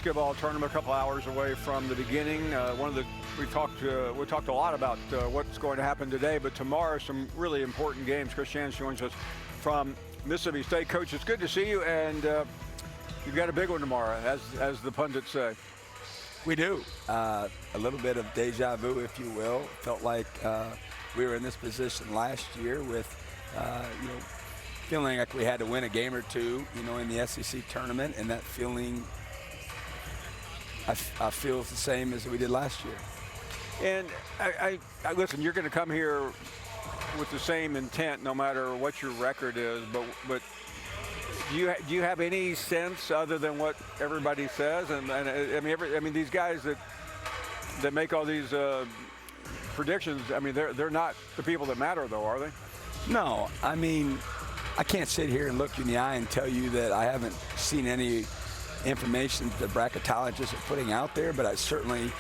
Basketball tournament a couple hours away from the beginning. We talked a lot about what's going to happen today, but tomorrow some really important games. Chris Chance joins us from Mississippi State. Coach, it's good to see you, and you've got a big one tomorrow, as the pundits say. We do. A little bit of deja vu, if you will. Felt like we were in this position last year with, feeling like we had to win a game or two, in the SEC tournament, and that feeling I feel the same as we did last year. And I listen, you're going to come here with the same intent no matter what your record is, but do you have any sense other than what everybody says? And I mean these guys that make all these predictions, I mean they're not the people that matter though, are they? No, I mean I can't sit here and look you in the eye and tell you that I haven't seen any information the bracketologists are putting out there, but I certainly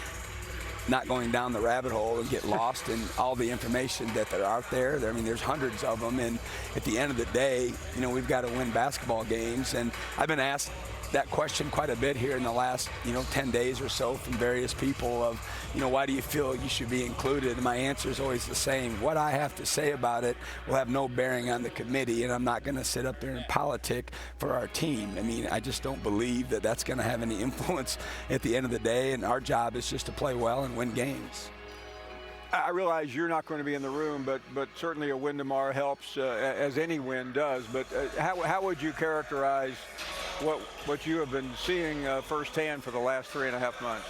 not going down the rabbit hole and get lost in all the information that are out there. I mean, there's hundreds of them, and at the end of the day, we've got to win basketball games. And I've been asked that question quite a bit here in the last, 10 days or so from various people of, why do you feel you should be included? And my answer is always the same. What I have to say about it will have no bearing on the committee, and I'm not going to sit up there and politic for our team. I mean, I just don't believe that that's going to have any influence at the end of the day, and our job is just to play well and win games. I realize you're not going to be in the room, but certainly a win tomorrow helps, as any win does. But how would you characterize what you have been seeing firsthand for the last 3.5 months?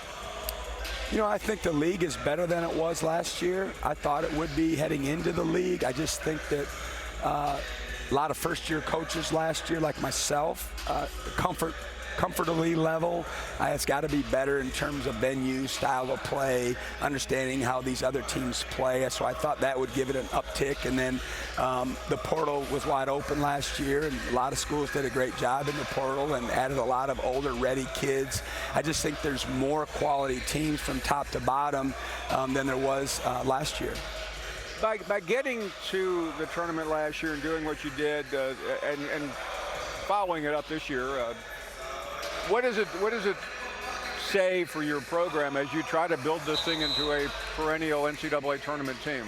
I think the league is better than it was last year. I thought it would be heading into the league. I just think that a lot of first-year coaches last year, like myself, comfortably level. It's got to be better in terms of venue, style of play, understanding how these other teams play. So I thought that would give it an uptick. And then the portal was wide open last year, and a lot of schools did a great job in the portal and added a lot of older, ready kids. I just think there's more quality teams from top to bottom than there was last year. By getting to the tournament last year and doing what you did and following it up this year, what does it say for your program as you try to build this thing into a perennial NCAA tournament team?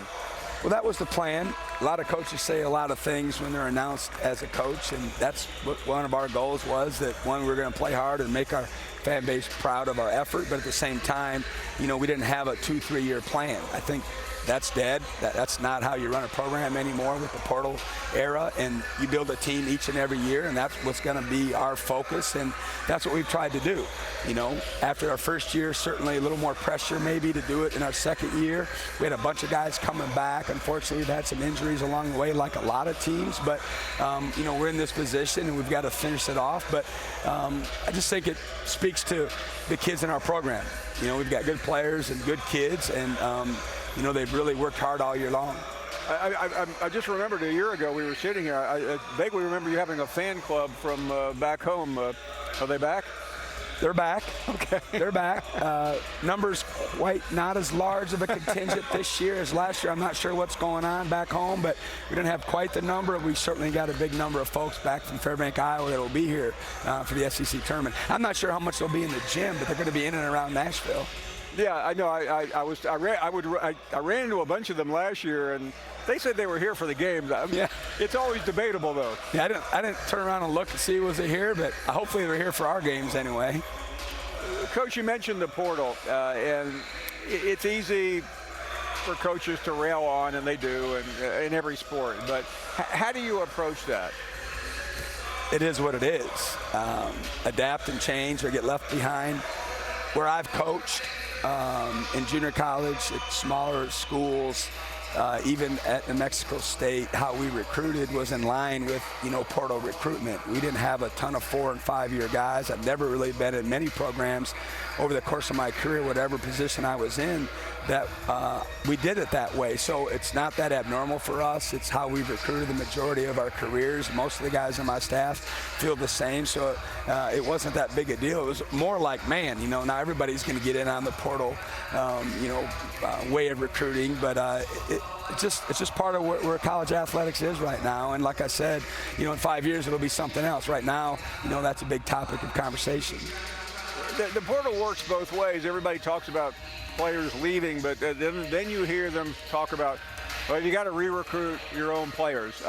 Well, that was the plan. A lot of coaches say a lot of things when they're announced as a coach, and that's what one of our goals was, that one, we're going to play hard and make our fan base proud of our effort, but at the same time, we didn't have a 2-3 year plan. I think that's dead. That's not how you run a program anymore with the portal era, and you build a team each and every year, and that's what's going to be our focus, and that's what we've tried to do. After our first year, certainly a little more pressure maybe to do it in our second year. We had a bunch of guys coming back. Unfortunately, we've had some injuries along the way, like a lot of teams, but we're in this position and we've got to finish it off. But I just think it speaks to the kids in our program. We've got good players and good kids, and they've really worked hard all year long. I just remembered a year ago we were sitting here. I vaguely remember you having a fan club from back home. Are they back? They're back. Okay. They're back. Numbers quite not as large of a contingent this year as last year. I'm not sure what's going on back home, but we don't have quite the number. We certainly got a big number of folks back from Fairbank, Iowa that will be here for the SEC tournament. I'm not sure how much they'll be in the gym, but they're going to be in and around Nashville. Yeah, I know. I ran into a bunch of them last year, and they said they were here for the games. Yeah. It's always debatable, though. Yeah, I didn't turn around and look and see was it here, but hopefully they're here for our games anyway. Coach, you mentioned the portal, and it's easy for coaches to rail on, and they do in every sport. But how do you approach that? It is what it is. Adapt and change or get left behind. Where I've coached in junior college at smaller schools, even at New Mexico State, how we recruited was in line with, portal recruitment. We didn't have a ton of 4- and 5-year guys. I've never really been in many programs over the course of my career, whatever position I was in, that we did it that way. So it's not that abnormal for us. It's how we've recruited the majority of our careers. Most of the guys on my staff feel the same. So it wasn't that big a deal. It was more like, man, now everybody's going to get in on the portal, way of recruiting. But it's just part of where college athletics is right now. And like I said, in 5 years it'll be something else. Right now, that's a big topic of conversation. the portal works both ways. Everybody talks about players leaving, but then you hear them talk about, well, you got to re-recruit your own players.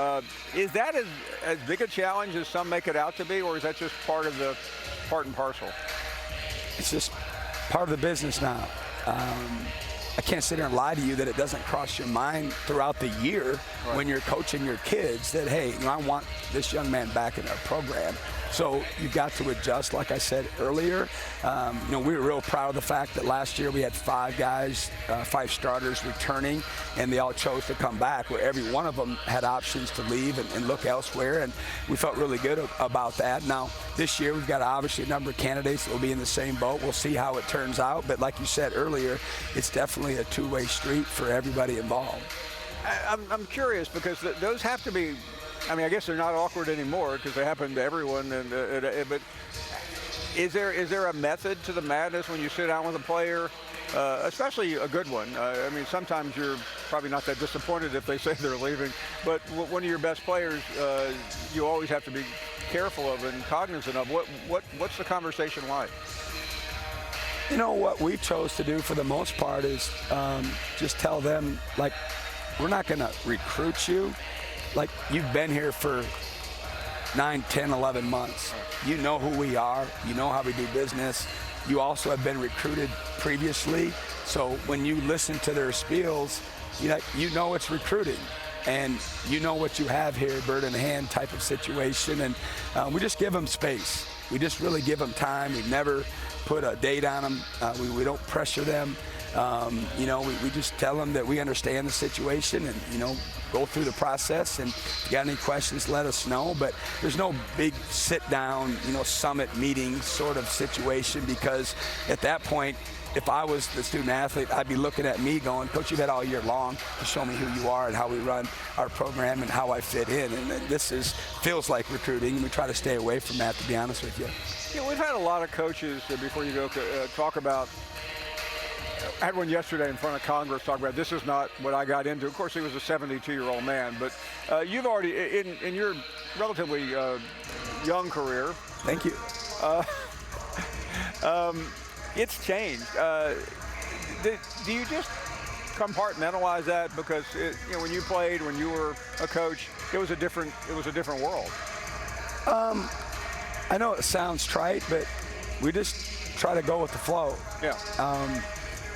Is that as big a challenge as some make it out to be, or is that just part and parcel? It's just part of the business now. I can't sit here and lie to you that it doesn't cross your mind throughout the year when you're coaching your kids that, hey, I want this young man back in our program. So you've got to adjust, like I said earlier. We were real proud of the fact that last year we had 5 guys, 5 starters returning, and they all chose to come back, where every one of them had options to leave and look elsewhere, and we felt really good about that. Now, this year we've got obviously a number of candidates that will be in the same boat. We'll see how it turns out, but like you said earlier, it's definitely a two-way street for everybody involved. I'm curious because those have to be, I mean, I guess they're not awkward anymore because they happen to everyone. But is there a method to the madness when you sit down with a player, especially a good one? I mean, sometimes you're probably not that disappointed if they say they're leaving, but one of your best players, you always have to be careful of and cognizant of. What's the conversation like? You know, what we chose to do for the most part is just tell them, like, we're not going to recruit you. Like, you've been here for 9, 10, 11 months. You know who we are. You know how we do business. You also have been recruited previously. So when you listen to their spiels, you know it's recruiting. And you know what you have here, bird in hand type of situation. And we just give them space. We just really give them time. We never put a date on them. We don't pressure them. We just tell them that we understand the situation and, go through the process. And if you got any questions, let us know. But there's no big sit down, summit meeting sort of situation, because at that point, if I was the student athlete, I'd be looking at me going, Coach, you've had all year long to show me who you are and how we run our program and how I fit in. And this feels like recruiting, and we try to stay away from that, to be honest with you. Yeah, we've had a lot of coaches, before you go, talk about, I had one yesterday in front of Congress talk about, this is not what I got into. Of course, he was a 72-year-old man, but you've already, in your relatively young career. Thank you. It's changed. Do you just compartmentalize that because when you played, when you were a coach, it was a different world? I know it sounds trite, but we just try to go with the flow. Yeah.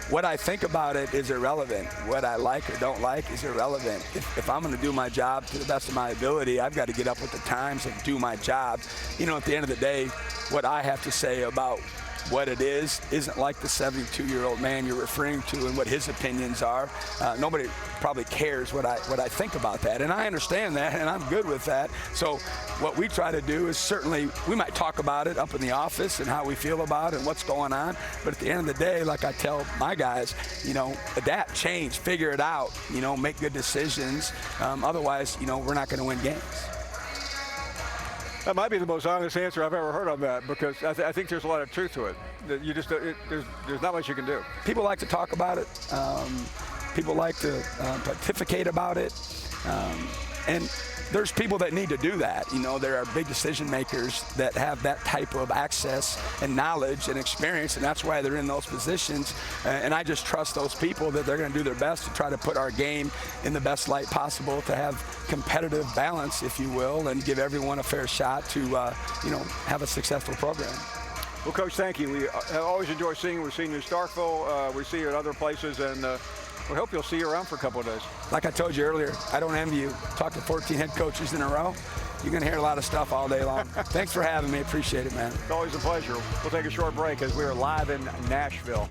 What I think about it is irrelevant. What I like or don't like is irrelevant. If I'm going to do my job to the best of my ability, I've got to get up with the times and do my job. At the end of the day, what I have to say about what it isn't like the 72-year-old man you're referring to and what his opinions are. Nobody probably cares what I think about that, and I understand that, and I'm good with that. So what we try to do is, certainly we might talk about it up in the office and how we feel about it and what's going on, but at the end of the day, like I tell my guys, adapt, change, figure it out, make good decisions. Otherwise, we're not going to win games. That might be the most honest answer I've ever heard on that, because I think there's a lot of truth to it. That you just there's not much you can do. People like to talk about it. People like to pontificate about it, and there's people that need to do that. There are big decision makers that have that type of access and knowledge and experience, and that's why they're in those positions. And I just trust those people that they're going to do their best to try to put our game in the best light possible, to have competitive balance, if you will, and give everyone a fair shot to, have a successful program. Well, Coach, thank you. We always enjoy seeing you. We've seen you in Starkville. We see you at other places, and we hope you'll see you around for a couple of days. Like I told you earlier, I don't envy you. Talk to 14 head coaches in a row. You're going to hear a lot of stuff all day long. Thanks for having me. Appreciate it, man. It's always a pleasure. We'll take a short break as we are live in Nashville.